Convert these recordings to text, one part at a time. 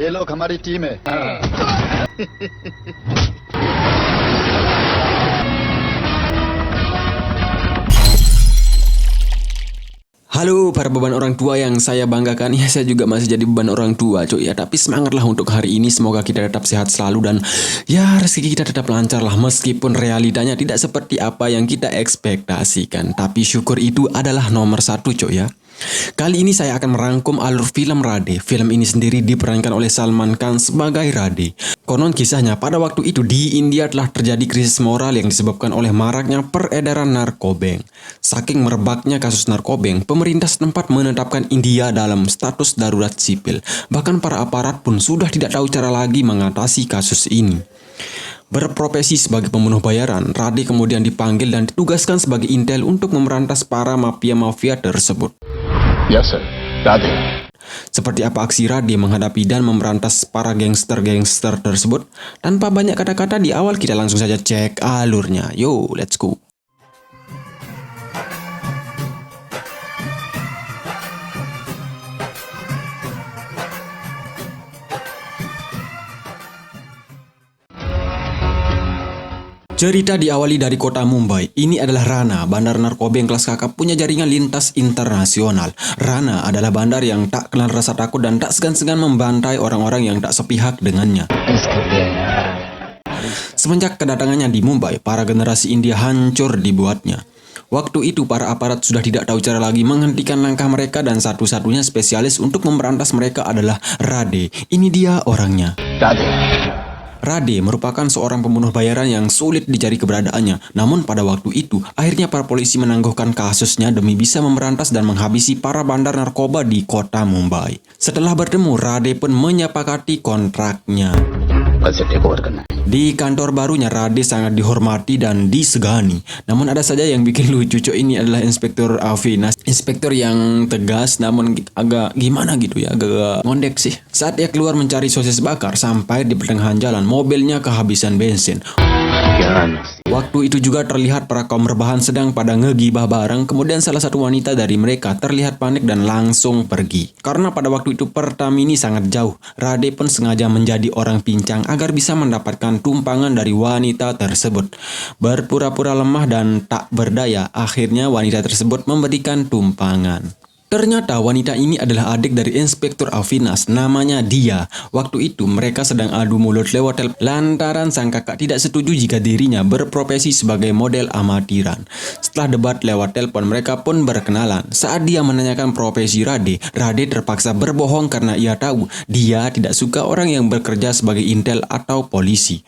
ये लोग हमारी टीम है। Halo para beban orang tua yang saya banggakan. Ya, saya juga masih jadi beban orang tua cuy ya. Tapi semangatlah untuk hari ini. Semoga kita tetap sehat selalu dan ya rezeki kita tetap lancar lah. Meskipun realitanya tidak seperti apa yang kita ekspektasikan. Tapi syukur itu adalah nomor satu cuy ya. Kali ini saya akan merangkum alur film Rade. Film ini sendiri diperankan oleh Salman Khan sebagai Rade. Konon kisahnya pada waktu itu di India telah terjadi krisis moral yang disebabkan oleh maraknya peredaran narkobeng. Saking merebaknya kasus narkobeng, pemerintah setempat menetapkan India dalam status darurat sipil. Bahkan para aparat pun sudah tidak tahu cara lagi mengatasi kasus ini. Berprofesi sebagai pembunuh bayaran, Rade kemudian dipanggil dan ditugaskan sebagai intel untuk memberantas para mafia-mafia tersebut. Ya, sir. Rade. Seperti apa aksi Rade menghadapi dan memberantas para gangster-gangster tersebut? Tanpa banyak kata-kata di awal kita langsung saja cek alurnya. Yo, let's go. Cerita diawali dari kota Mumbai. Ini adalah Rana, bandar narkobeng kelas kakap punya jaringan lintas internasional. Rana adalah bandar yang tak kenal rasa takut dan tak segan-segan membantai orang-orang yang tak sepihak dengannya. Semenjak kedatangannya di Mumbai, para generasi India hancur dibuatnya. Waktu itu para aparat sudah tidak tahu cara lagi menghentikan langkah mereka dan satu-satunya spesialis untuk memberantas mereka adalah Rade. Ini dia orangnya. Rade merupakan seorang pembunuh bayaran yang sulit dicari keberadaannya. Namun pada waktu itu, akhirnya para polisi menangguhkan kasusnya demi bisa memberantas dan menghabisi para bandar narkoba di kota Mumbai. Setelah bertemu, Rade pun menyepakati kontraknya. Di kantor barunya, Rade sangat dihormati dan disegani. Namun ada saja yang bikin lucu cuy. Ini adalah Inspektur Avinas. Inspektur yang tegas namun agak gimana gitu ya, agak ngondek sih. Saat ia keluar mencari sosis bakar, sampai di pertengahan jalan, mobilnya kehabisan bensin. Waktu itu juga terlihat para kaum rebahan sedang pada ngegibah bareng. Kemudian salah satu wanita dari mereka terlihat panik dan langsung pergi. Karena pada waktu itu Pertamini sangat jauh, Rade pun sengaja menjadi orang pincang agar bisa mendapatkan tumpangan dari wanita tersebut. Berpura-pura lemah dan tak berdaya, akhirnya wanita tersebut memberikan tumpangan. Ternyata wanita ini adalah adik dari Inspektur Avinas, namanya Dia. Waktu itu mereka sedang adu mulut lewat telepon lantaran sang kakak tidak setuju jika dirinya berprofesi sebagai model amatiran. Setelah debat lewat telepon, mereka pun berkenalan. Saat Dia menanyakan profesi Rade, Rade terpaksa berbohong karena ia tahu Dia tidak suka orang yang bekerja sebagai intel atau polisi.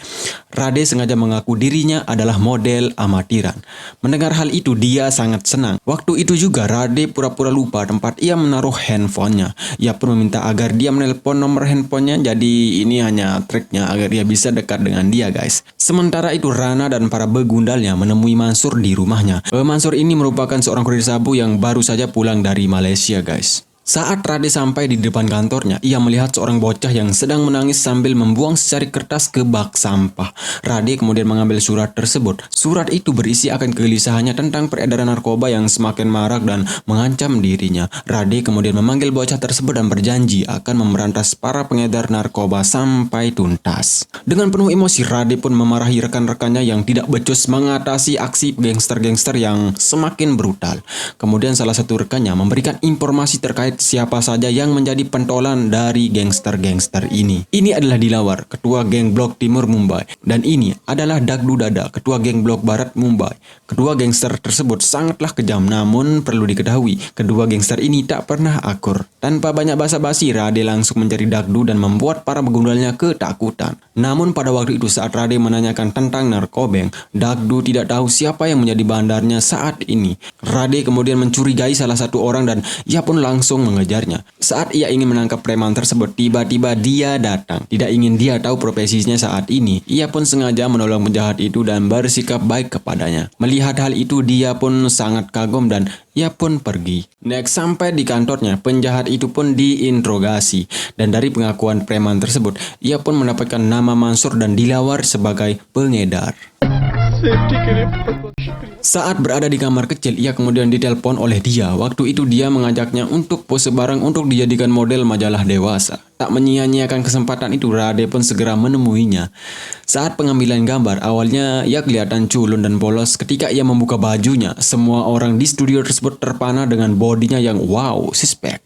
Rade sengaja mengaku dirinya adalah model amatiran. Mendengar hal itu, Dia sangat senang. Waktu itu juga Rade pura-pura lupa tempat ia menaruh handphonenya. Ia pun meminta agar dia menelpon nomor handphonenya. Jadi ini hanya triknya agar dia bisa dekat dengan dia guys. Sementara itu Rana dan para begundalnya menemui Mansur di rumahnya. Mansur ini merupakan seorang kurir sabu yang baru saja pulang dari Malaysia guys. Saat Rade sampai di depan kantornya, ia melihat seorang bocah yang sedang menangis sambil membuang secari kertas ke bak sampah. Rade kemudian mengambil surat tersebut. Surat itu berisi akan kegelisahannya tentang peredaran narkoba yang semakin marak dan mengancam dirinya. Rade kemudian memanggil bocah tersebut dan berjanji akan memberantas para pengedar narkoba sampai tuntas. Dengan penuh emosi, Rade pun memarahi rekan-rekannya yang tidak becus mengatasi aksi gangster-gangster yang semakin brutal. Kemudian salah satu rekannya memberikan informasi terkait siapa saja yang menjadi pentolan dari gangster-gangster ini. Ini adalah Dilawar, ketua geng blok timur Mumbai. Dan ini adalah Dagdu Dada, ketua geng blok barat Mumbai. Kedua gangster tersebut sangatlah kejam, namun perlu diketahui, kedua gangster ini tak pernah akur. Tanpa banyak basa-basi, Rade langsung mencari Dagdu dan membuat para begundalnya ketakutan. Namun pada waktu itu saat Rade menanyakan tentang narkobeng, Dagdu tidak tahu siapa yang menjadi bandarnya saat ini. Rade kemudian mencurigai salah satu orang dan ia pun langsung mengejarnya. Saat ia ingin menangkap preman tersebut, tiba-tiba Dia datang. Tidak ingin Dia tahu profesinya saat ini, ia pun sengaja menolong penjahat itu dan bersikap baik kepadanya. Melihat hal itu, Dia pun sangat kagum dan ia pun pergi. Next, sampai di kantornya, penjahat itu pun diinterogasi. Dan dari pengakuan preman tersebut, ia pun mendapatkan nama Mansur dan Dilawar sebagai pengedar. Saat berada di kamar kecil, ia kemudian ditelepon oleh dia. Waktu itu dia mengajaknya untuk pose bareng untuk dijadikan model majalah dewasa. Tak menyia-nyiakan kesempatan itu, Rade pun segera menemuinya. Saat pengambilan gambar, awalnya ia kelihatan culun dan polos. Ketika ia membuka bajunya, semua orang di studio tersebut terpana dengan bodinya yang wow, suspek.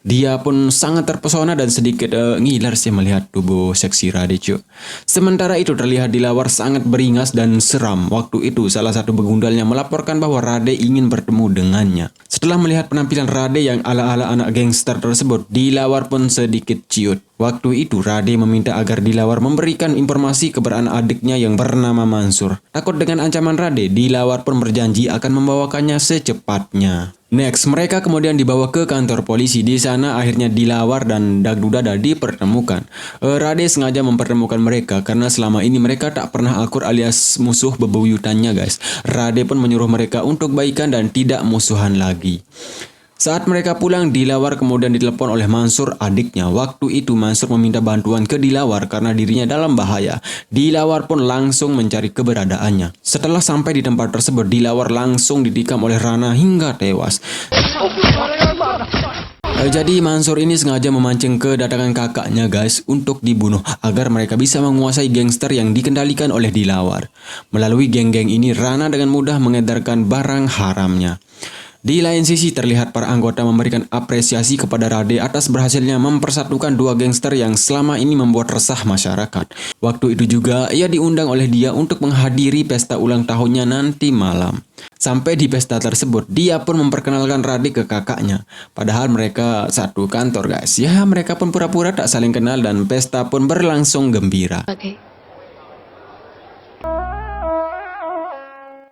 Dia pun sangat terpesona dan sedikit ngiler sih melihat tubuh seksi Rade, cuy. Sementara itu terlihat Dilawar sangat beringas dan seram. Waktu itu salah satu begundalnya melaporkan bahwa Rade ingin bertemu dengannya. Setelah melihat penampilan Rade yang ala-ala anak gangster tersebut, Dilawar pun sedikit ciut. Waktu itu Rade meminta agar Dilawar memberikan informasi keberadaan adiknya yang bernama Mansur. Takut dengan ancaman Rade, Dilawar pun berjanji akan membawakannya secepatnya. Next, mereka kemudian dibawa ke kantor polisi. Di sana akhirnya Dilawar dan Dagdu Dada dipertemukan. Rade sengaja mempertemukan mereka karena selama ini mereka tak pernah akur alias musuh bebuyutannya, guys. Rade pun menyuruh mereka untuk baikan dan tidak musuhan lagi. Saat mereka pulang, Dilawar kemudian ditelepon oleh Mansur, adiknya. Waktu itu Mansur meminta bantuan ke Dilawar karena dirinya dalam bahaya. Dilawar pun langsung mencari keberadaannya. Setelah sampai di tempat tersebut, Dilawar langsung ditikam oleh Rana hingga tewas. Jadi Mansur ini sengaja memancing kedatangan kakaknya, guys, untuk dibunuh agar mereka bisa menguasai gangster yang dikendalikan oleh Dilawar. Melalui geng-geng ini, Rana dengan mudah mengedarkan barang haramnya. Di lain sisi terlihat para anggota memberikan apresiasi kepada Rade atas berhasilnya mempersatukan dua gangster yang selama ini membuat resah masyarakat. Waktu itu juga ia diundang oleh dia untuk menghadiri pesta ulang tahunnya nanti malam. Sampai di pesta tersebut, dia pun memperkenalkan Rade ke kakaknya. Padahal mereka satu kantor, guys. Ya, mereka pun pura-pura tak saling kenal dan pesta pun berlangsung gembira.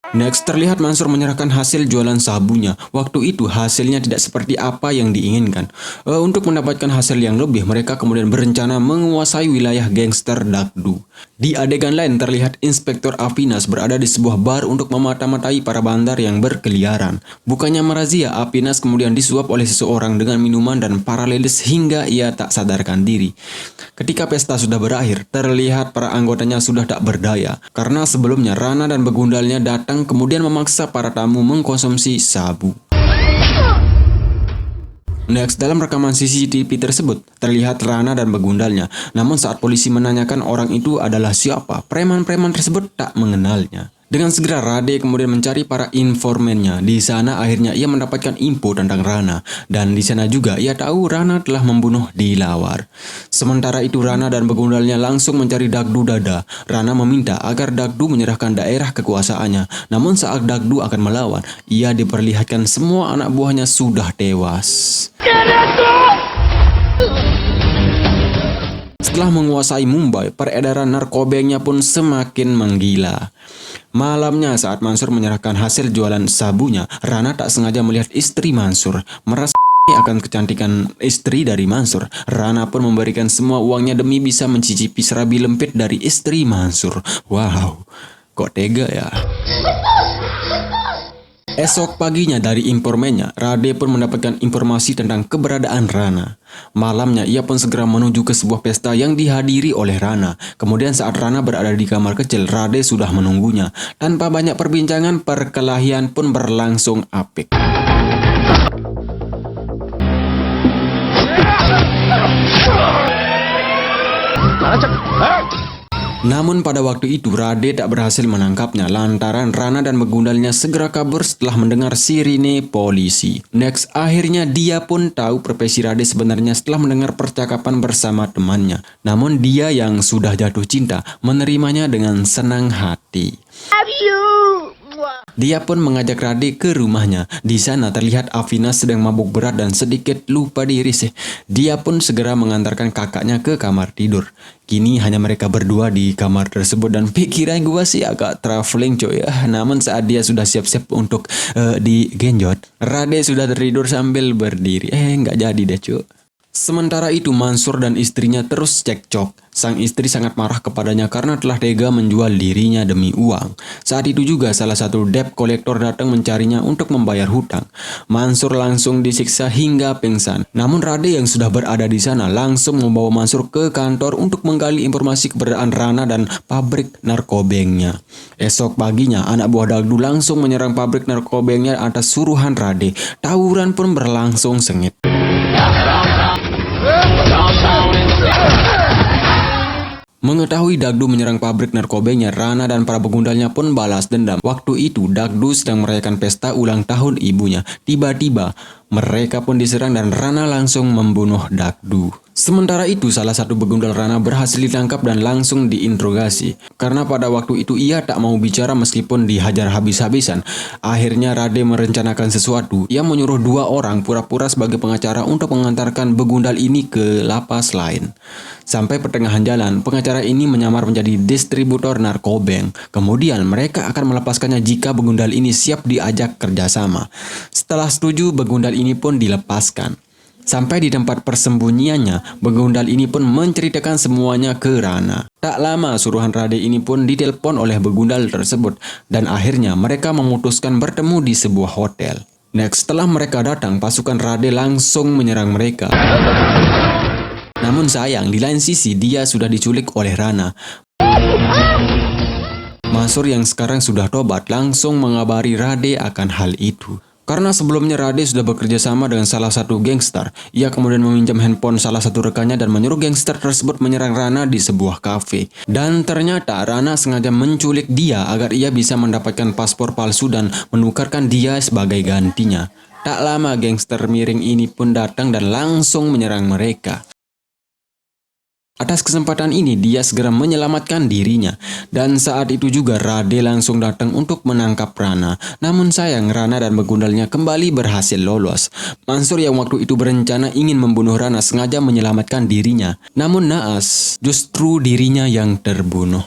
Next, terlihat Mansur menyerahkan hasil jualan sabunya. Waktu itu hasilnya tidak seperti apa yang diinginkan. Untuk mendapatkan hasil yang lebih, mereka kemudian berencana menguasai wilayah gangster Dagdu. Di adegan lain terlihat Inspektur Avinas berada di sebuah bar untuk memata-matai para bandar yang berkeliaran. Bukannya merazia, Avinas kemudian disuap oleh seseorang dengan minuman dan paralelis hingga ia tak sadarkan diri. Ketika pesta sudah berakhir, terlihat para anggotanya sudah tak berdaya. Karena sebelumnya Rana dan begundalnya datang kemudian memaksa para tamu mengkonsumsi sabu. Next, dalam rekaman CCTV tersebut, terlihat Rana dan begundalnya. Namun saat polisi menanyakan orang itu adalah siapa, preman-preman tersebut tak mengenalnya. Dengan segera Rade kemudian mencari para informannya. Di sana akhirnya ia mendapatkan info tentang Rana. Dan di sana juga ia tahu Rana telah membunuh Dilawar. Sementara itu Rana dan begundalnya langsung mencari Dagdu Dada. Rana meminta agar Dagdu menyerahkan daerah kekuasaannya. Namun saat Dagdu akan melawan, ia diperlihatkan semua anak buahnya sudah tewas. Setelah menguasai Mumbai, peredaran narkobanya pun semakin menggila. Malamnya saat Mansur menyerahkan hasil jualan sabunya, Rana tak sengaja melihat istri Mansur. Merasa akan kecantikan istri dari Mansur, Rana pun memberikan semua uangnya demi bisa mencicipi serabi lempit dari istri Mansur. Wow, kok tega ya? Esok paginya dari informannya, Rade pun mendapatkan informasi tentang keberadaan Rana. Malamnya ia pun segera menuju ke sebuah pesta yang dihadiri oleh Rana. Kemudian saat Rana berada di kamar kecil, Rade sudah menunggunya. Tanpa banyak perbincangan, perkelahian pun berlangsung apik. Namun pada waktu itu Rade tak berhasil menangkapnya lantaran Rana dan begundalnya segera kabur setelah mendengar sirine polisi. Next, akhirnya dia pun tahu profesi Rade sebenarnya setelah mendengar percakapan bersama temannya. Namun dia yang sudah jatuh cinta menerimanya dengan senang hati. Dia pun mengajak Rade ke rumahnya. Di sana terlihat Avinas sedang mabuk berat dan sedikit lupa diri sih. Dia pun segera mengantarkan kakaknya ke kamar tidur. Kini hanya mereka berdua di kamar tersebut dan pikiran gua sih agak traveling coy ya. Namun saat dia sudah siap-siap untuk digenjot, Rade sudah tertidur sambil berdiri. Nggak jadi deh cuy. Sementara itu Mansur dan istrinya terus cekcok. Sang istri sangat marah kepadanya karena telah tega menjual dirinya demi uang. Saat itu juga salah satu debt collector datang mencarinya untuk membayar hutang. Mansur langsung disiksa hingga pingsan. Namun Rade yang sudah berada di sana langsung membawa Mansur ke kantor untuk menggali informasi keberadaan Rana dan pabrik narkobengnya. Esok paginya anak buah Dagdu langsung menyerang pabrik narkobengnya atas suruhan Rade. Tawuran pun berlangsung sengit. Mengetahui Dagdu menyerang pabrik narkobanya, Rana dan para begundalnya pun balas dendam. Waktu itu Dagdu sedang merayakan pesta ulang tahun ibunya. Tiba-tiba mereka pun diserang dan Rana langsung membunuh Dagdu. Sementara itu salah satu begundal Rana berhasil ditangkap dan langsung diinterogasi. Karena pada waktu itu ia tak mau bicara meskipun dihajar habis-habisan. Akhirnya Rade merencanakan sesuatu. Ia menyuruh 2 orang pura-pura sebagai pengacara untuk mengantarkan begundal ini ke lapas lain. Sampai pertengahan jalan, pengacara ini menyamar menjadi distributor narkobeng. Kemudian mereka akan melepaskannya jika begundal ini siap diajak kerjasama. Setelah setuju, begundal ini pun dilepaskan. Sampai di tempat persembunyiannya, begundal ini pun menceritakan semuanya ke Rana. Tak lama suruhan Rade ini pun ditelepon oleh begundal tersebut dan akhirnya mereka memutuskan bertemu di sebuah hotel. Next, setelah mereka datang, pasukan Rade langsung menyerang mereka. Namun sayang, di lain sisi dia sudah diculik oleh Rana. Mansur yang sekarang sudah tobat langsung mengabari Rade akan hal itu. Karena sebelumnya Rade sudah bekerja sama dengan salah satu gangster, ia kemudian meminjam handphone salah satu rekannya dan menyuruh gangster tersebut menyerang Rana di sebuah kafe. Dan ternyata Rana sengaja menculik dia agar ia bisa mendapatkan paspor palsu dan menukarkan dia sebagai gantinya. Tak lama gangster miring ini pun datang dan langsung menyerang mereka. Atas kesempatan ini dia segera menyelamatkan dirinya. Dan saat itu juga Rade langsung datang untuk menangkap Rana. Namun sayang Rana dan begundalnya kembali berhasil lolos. Mansur yang waktu itu berencana ingin membunuh Rana sengaja menyelamatkan dirinya. Namun naas, justru dirinya yang terbunuh.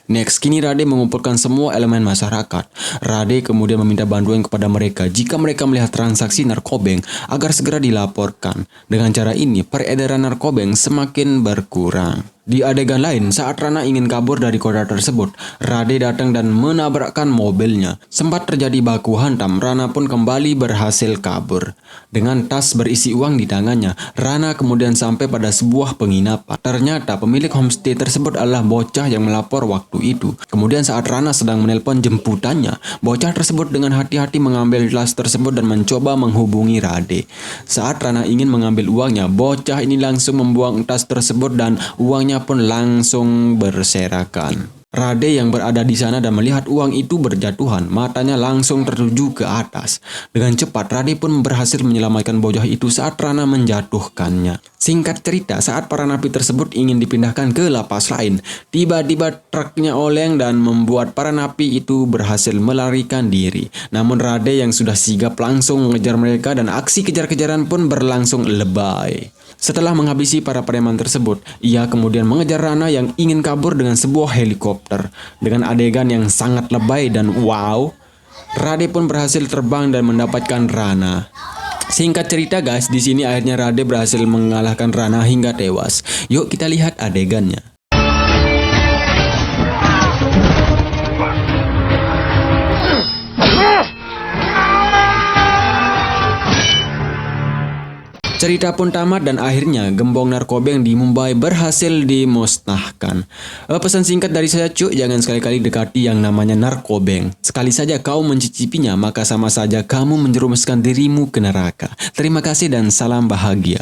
Next, kini Rade mengumpulkan semua elemen masyarakat. Rade kemudian meminta bantuan kepada mereka jika mereka melihat transaksi narkobeng agar segera dilaporkan. Dengan cara ini, peredaran narkobeng semakin berkurang. Di adegan lain, saat Rana ingin kabur dari kota tersebut, Rade datang dan menabrakkan mobilnya. Sempat terjadi baku hantam, Rana pun kembali berhasil kabur. Dengan tas berisi uang di tangannya, Rana kemudian sampai pada sebuah penginapan. Ternyata pemilik homestay tersebut adalah bocah yang melapor waktu itu. Kemudian saat Rana sedang menelpon jemputannya, bocah tersebut dengan hati-hati mengambil tas tersebut dan mencoba menghubungi Rade. Saat Rana ingin mengambil uangnya, bocah ini langsung membuang tas tersebut dan uangnya pun langsung berserakan. Rade yang berada di sana dan melihat uang itu berjatuhan, matanya langsung tertuju ke atas. Dengan cepat Rade pun berhasil menyelamatkan bocah itu saat Rana menjatuhkannya. Singkat cerita, saat para napi tersebut ingin dipindahkan ke lapas lain, tiba-tiba truknya oleng dan membuat para napi itu berhasil melarikan diri. Namun Rade yang sudah sigap langsung mengejar mereka dan aksi kejar-kejaran pun berlangsung lebay. Setelah menghabisi para preman tersebut, ia kemudian mengejar Rana yang ingin kabur dengan sebuah helikopter. Dengan adegan yang sangat lebay dan wow, Rade pun berhasil terbang dan mendapatkan Rana. Singkat cerita guys, di sini akhirnya Rade berhasil mengalahkan Rana hingga tewas. Yuk kita lihat adegannya. Cerita pun tamat dan akhirnya gembong narkobeng di Mumbai berhasil dimusnahkan. Pesan singkat dari saya cuy, jangan sekali-kali dekati yang namanya narkobeng. Sekali saja kau mencicipinya, maka sama saja kamu menjerumuskan dirimu ke neraka. Terima kasih dan salam bahagia.